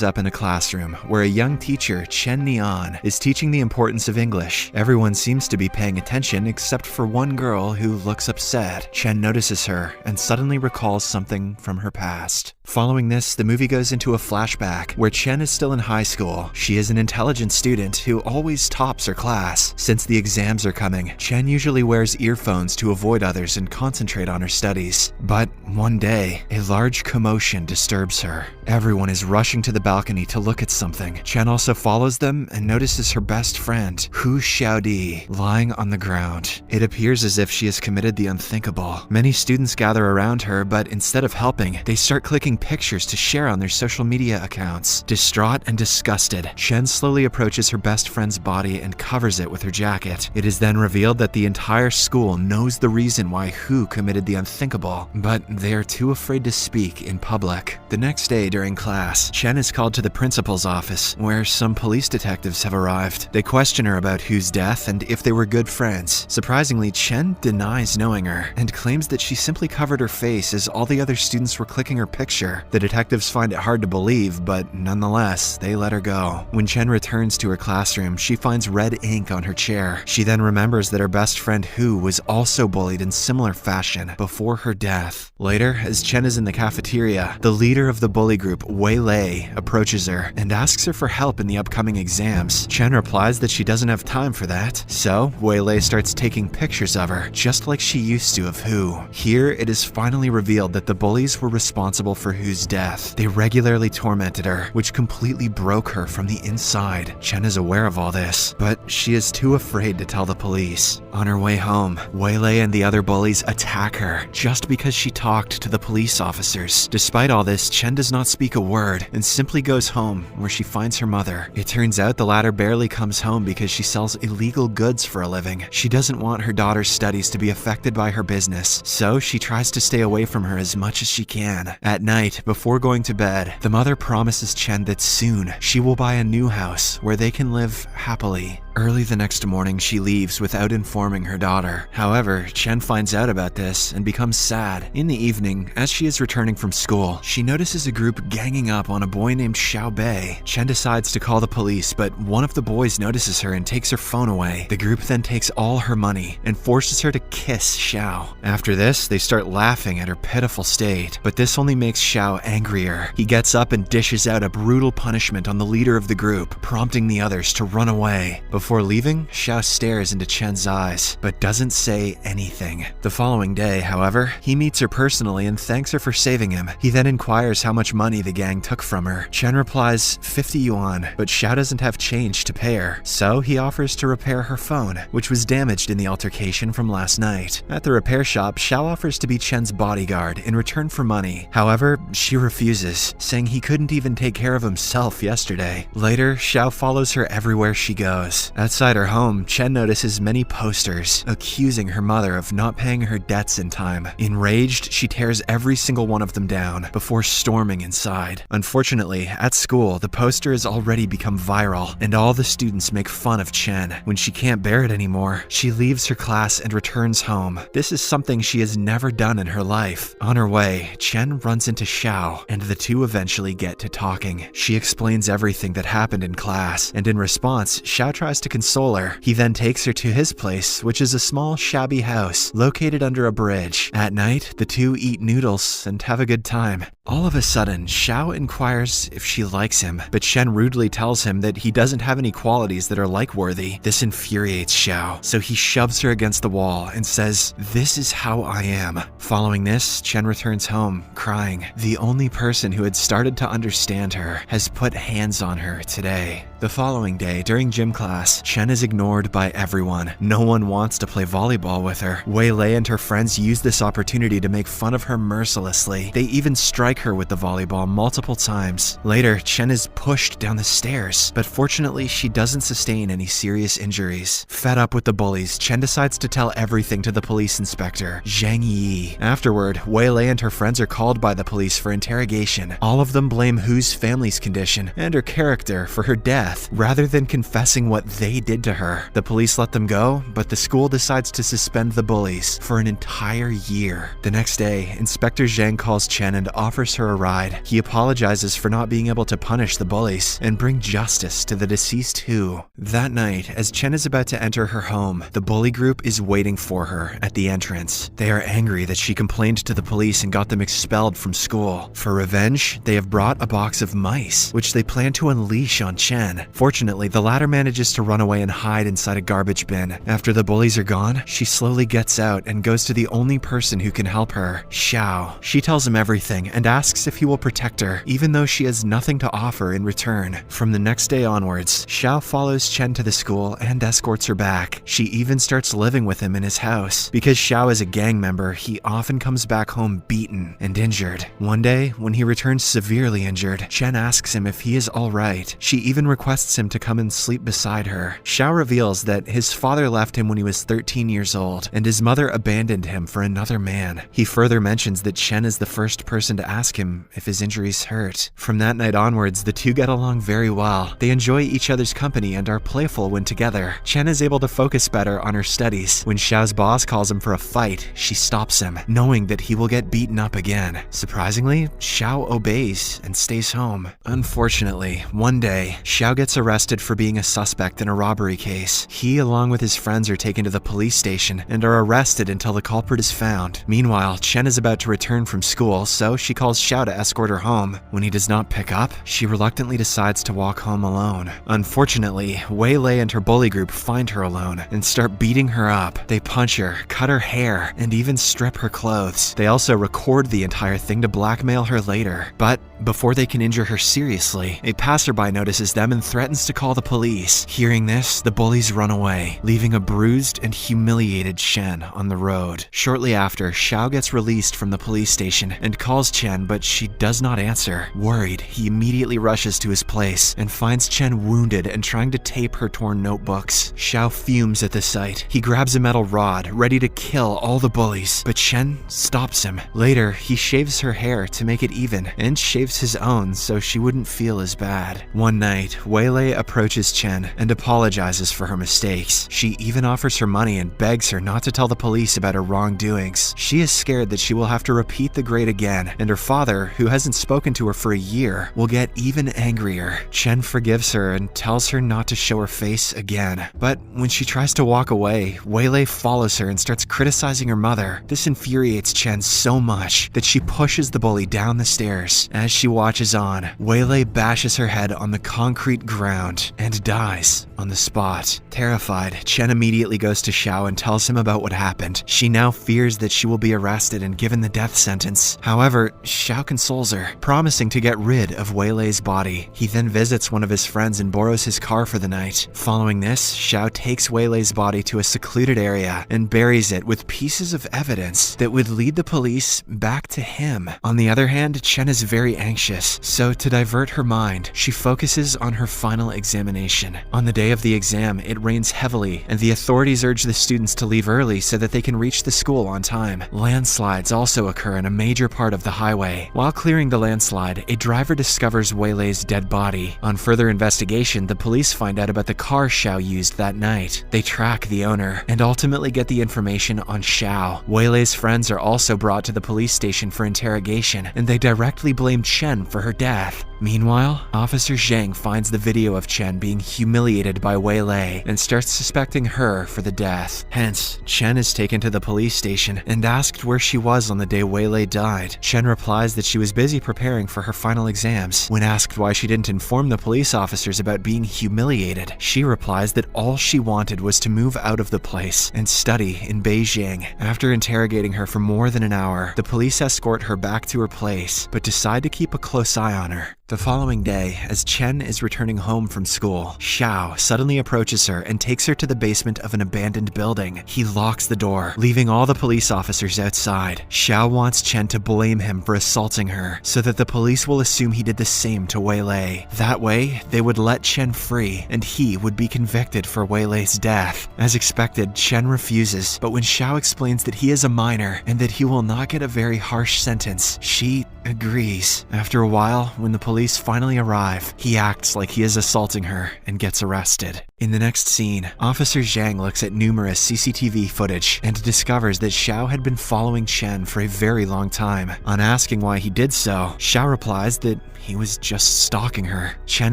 Up in a classroom where a young teacher, Chen Nian, is teaching the importance of English. Everyone seems to be paying attention except for one girl who looks upset. Chen notices her and suddenly recalls something from her past. Following this, the movie goes into a flashback where Chen is still in high school. She is an intelligent student who always tops her class. Since the exams are coming, Chen usually wears earphones to avoid others and concentrate on her studies. But one day, a large commotion disturbs her. Everyone is rushing to the balcony to look at something. Chen also follows them and notices her best friend, Hu Xiaodi, lying on the ground. It appears as if she has committed the unthinkable. Many students gather around her, but instead of helping, they start clicking pictures to share on their social media accounts. Distraught and disgusted, Chen slowly approaches her best friend's body and covers it with her jacket. It is then revealed that the entire school knows the reason why Hu committed the unthinkable, but they are too afraid to speak in public. The next day during class, Chen is called to the principal's office, where some police detectives have arrived. They question her about Hu's death and if they were good friends. Surprisingly, Chen denies knowing her and claims that she simply covered her face as all the other students were clicking her picture. The detectives find it hard to believe, but nonetheless, they let her go. When Chen returns to her classroom, she finds red ink on her chair. She then remembers that her best friend Hu was also bullied in similar fashion before her death. Later, as Chen is in the cafeteria, the leader of the bully group, Wei Lei, approaches her and asks her for help in the upcoming exams. Chen replies that she doesn't have time for that, so Wei Lei starts taking pictures of her, just like she used to of Hu. Here, it is finally revealed that the bullies were responsible for Hu's death. They regularly tormented her, which completely broke her from the inside. Chen is aware of all this, but she is too afraid to tell the police. On her way home, Wei Lei and the other bullies attack her just because she talked to the police officers. Despite all this, Chen does not speak a word and simply goes home, where she finds her mother. It turns out the latter barely comes home because she sells illegal goods for a living. She doesn't want her daughter's studies to be affected by her business, so she tries to stay away from her as much as she can. At night, before going to bed, the mother promises Chen that soon she will buy a new house where they can live happily. Early the next morning, she leaves without informing her daughter. However, Chen finds out about this and becomes sad. In the evening, as she is returning from school, she notices a group ganging up on a boy named Xiao Bei. Chen decides to call the police, but one of the boys notices her and takes her phone away. The group then takes all her money and forces her to kiss Xiao. After this, they start laughing at her pitiful state, but this only makes Xiao angrier. He gets up and dishes out a brutal punishment on the leader of the group, prompting the others to run away. Before leaving, Xiao stares into Chen's eyes, but doesn't say anything. The following day, however, he meets her personally and thanks her for saving him. He then inquires how much money the gang took from her. Chen replies 50 yuan, but Xiao doesn't have change to pay her, so he offers to repair her phone, which was damaged in the altercation from last night. At the repair shop, Xiao offers to be Chen's bodyguard in return for money. However, she refuses, saying he couldn't even take care of himself yesterday. Later, Xiao follows her everywhere she goes. Outside her home, Chen notices many posters accusing her mother of not paying her debts in time. Enraged, she tears every single one of them down before storming inside. Unfortunately, at school, the poster has already become viral, and all the students make fun of Chen. When she can't bear it anymore, she leaves her class and returns home. This is something she has never done in her life. On her way, Chen runs into Xiao, and the two eventually get to talking. She explains everything that happened in class, and in response, Xiao tries to console her. He then takes her to his place, which is a small, shabby house located under a bridge. At night, the two eat noodles and have a good time. All of a sudden, Xiao inquires if she likes him, but Chen rudely tells him that he doesn't have any qualities that are like-worthy. This infuriates Xiao, so he shoves her against the wall and says, "This is how I am." Following this, Chen returns home, crying. The only person who had started to understand her has put hands on her today. The following day, during gym class, Chen is ignored by everyone. No one wants to play volleyball with her. Wei Lei and her friends use this opportunity to make fun of her mercilessly. They even strike her with the volleyball multiple times. Later, Chen is pushed down the stairs, but fortunately, she doesn't sustain any serious injuries. Fed up with the bullies, Chen decides to tell everything to the police inspector, Zhang Yi. Afterward, Wei Lei and her friends are called by the police for interrogation. All of them blame Hu's family's condition and her character for her death, rather than confessing what they did to her. The police let them go, but the school decides to suspend the bullies for an entire year. The next day, Inspector Zhang calls Chen and offers her a ride. He apologizes for not being able to punish the bullies and bring justice to the deceased who. That night, as Chen is about to enter her home, the bully group is waiting for her at the entrance. They are angry that she complained to the police and got them expelled from school. For revenge, they have brought a box of mice, which they plan to unleash on Chen. Fortunately, the latter manages to run away and hide inside a garbage bin. After the bullies are gone, she slowly gets out and goes to the only person who can help her, Xiao. She tells him everything and asks if he will protect her, even though she has nothing to offer in return. From the next day onwards, Xiao follows Chen to the school and escorts her back. She even starts living with him in his house. Because Xiao is a gang member, he often comes back home beaten and injured. One day, when he returns severely injured, Chen asks him if he is alright. She even requests him to come and sleep beside her. Xiao reveals that his father left him when he was 13 years old, and his mother abandoned him for another man. He further mentions that Chen is the first person to ask him if his injuries hurt. From that night onwards, the two get along very well. They enjoy each other's company and are playful when together. Chen is able to focus better on her studies. When Xiao's boss calls him for a fight, she stops him, knowing that he will get beaten up again. Surprisingly, Xiao obeys and stays home. Unfortunately, one day, Xiao gets arrested for being a suspect in a robbery case. He, along with his friends, are taken to the police station and are arrested until the culprit is found. Meanwhile, Chen is about to return from school, so she calls Xiao to escort her home. When he does not pick up, she reluctantly decides to walk home alone. Unfortunately, Wei Lei and her bully group find her alone and start beating her up. They punch her, cut her hair, and even strip her clothes. They also record the entire thing to blackmail her later. But before they can injure her seriously, a passerby notices them and threatens to call the police. Hearing this, the bullies run away, leaving a bruised and humiliated Chen on the road. Shortly after, Xiao gets released from the police station and calls Chen, but she does not answer. Worried, he immediately rushes to his place and finds Chen wounded and trying to tape her torn notebooks. Xiao fumes at the sight. He grabs a metal rod, ready to kill all the bullies, but Chen stops him. Later, he shaves her hair to make it even and shaves his own so she wouldn't feel as bad. One night, Wei Lei approaches Chen and apologizes for her mistakes. She even offers her money and begs her not to tell the police about her wrongdoings. She is scared that she will have to repeat the grade again, and her father, who hasn't spoken to her for a year, will get even angrier. Chen forgives her and tells her not to show her face again. But when she tries to walk away, Wei Lei follows her and starts criticizing her mother. This infuriates Chen so much that she pushes the bully down the stairs. As she watches on, Wei Lei bashes her head on the concrete ground and dies on the spot. Terrified, Chen immediately goes to Xiao and tells him about what happened. She now fears that she will be arrested and given the death sentence. However, Xiao consoles her, promising to get rid of Wei Lei's body. He then visits one of his friends and borrows his car for the night. Following this, Xiao takes Wei Lei's body to a secluded area and buries it with pieces of evidence that would lead the police back to him. On the other hand, Chen is very anxious, so to divert her mind, she focuses on her final examination. On the day of the exam, it rains heavily, and the authorities urge the students to leave early so that they can reach the school on time. Landslides also occur in a major part of the highway. While clearing the landslide, a driver discovers Wei Lei's dead body. On further investigation, the police find out about the car Xiao used that night. They track the owner and ultimately get the information on Xiao. Wei Lei's friends are also brought to the police station for interrogation, and they directly blame Chen for her death. Meanwhile, Officer Zhang finds the video of Chen being humiliated by Wei Lei and starts suspecting her for the death. Hence, Chen is taken to the police station and asked where she was on the day Wei Lei died. Chen replies that she was busy preparing for her final exams. When asked why she didn't inform the police officers about being humiliated, she replies that all she wanted was to move out of the place and study in Beijing. After interrogating her for more than an hour, the police escort her back to her place, but decide to keep a close eye on her. The following day, as Chen is returning home from school, Xiao suddenly approaches her and takes her to the basement of an abandoned building. He locks the door, leaving all the police officers outside. Xiao wants Chen to blame him for assaulting her, so that the police will assume he did the same to Wei Lei. That way, they would let Chen free, and he would be convicted for Wei Lei's death. As expected, Chen refuses, but when Xiao explains that he is a minor and that he will not get a very harsh sentence, she agrees. After a while, when the police finally arrive, he acts like he is assaulting her and gets arrested. In the next scene, Officer Zhang looks at numerous CCTV footage and discovers that Xiao had been following Chen for a very long time. On asking why he did so, Xiao replies that he was just stalking her. Chen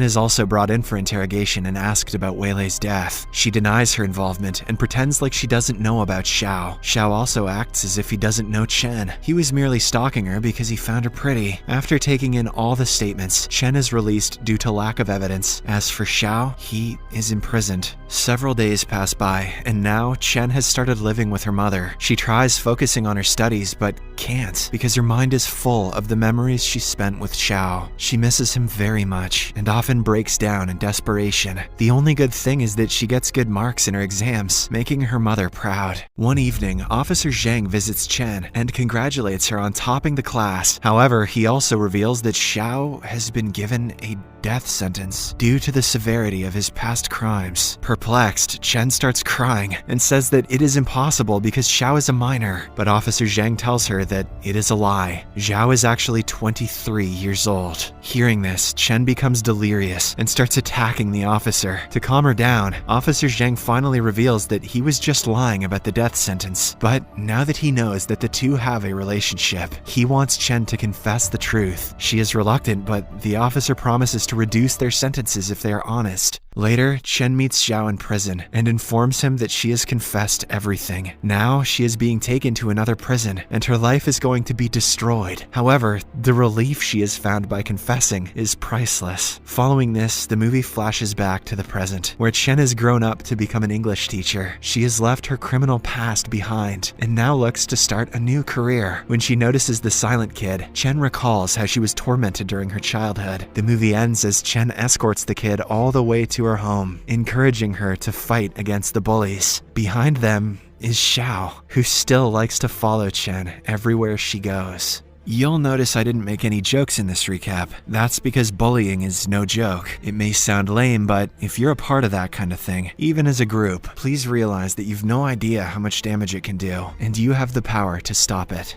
is also brought in for interrogation and asked about Weilei's death. She denies her involvement and pretends like she doesn't know about Xiao. Xiao also acts as if he doesn't know Chen. He was merely stalking her because he found her pretty. After taking in all the statements, Chen is released due to lack of evidence. As for Xiao, he is imprisoned. Several days pass by, and now Chen has started living with her mother. She tries focusing on her studies, but can't because her mind is full of the memories she spent with Xiao. She misses him very much and often breaks down in desperation. The only good thing is that she gets good marks in her exams, making her mother proud. One evening, Officer Zhang visits Chen and congratulates her on topping the class. However, he also reveals that Xiao has been given a death sentence due to the severity of his past crimes. Perplexed, Chen starts crying and says that it is impossible because Xiao is a minor, but Officer Zhang tells her that it is a lie. Xiao is actually 23 years old. Hearing this, Chen becomes delirious and starts attacking the officer. To calm her down, Officer Zhang finally reveals that he was just lying about the death sentence, but now that he knows that the two have a relationship, he wants Chen to confess the truth. She is reluctant, but the officer promises to reduce their sentences if they are honest. Later, Chen meets Xiao in prison and informs him that she has confessed everything. Now, she is being taken to another prison, and her life is going to be destroyed. However, the relief she has found by confessing is priceless. Following this, the movie flashes back to the present, where Chen has grown up to become an English teacher. She has left her criminal past behind, and now looks to start a new career. When she notices the silent kid, Chen recalls how she was tormented during her childhood. The movie ends as Chen escorts the kid all the way to her home, encouraging her to fight against the bullies. Behind them is Xiao, who still likes to follow Chen everywhere she goes. You'll notice I didn't make any jokes in this recap. That's because bullying is no joke. It may sound lame, but if you're a part of that kind of thing, even as a group, please realize that you've no idea how much damage it can do, and you have the power to stop it.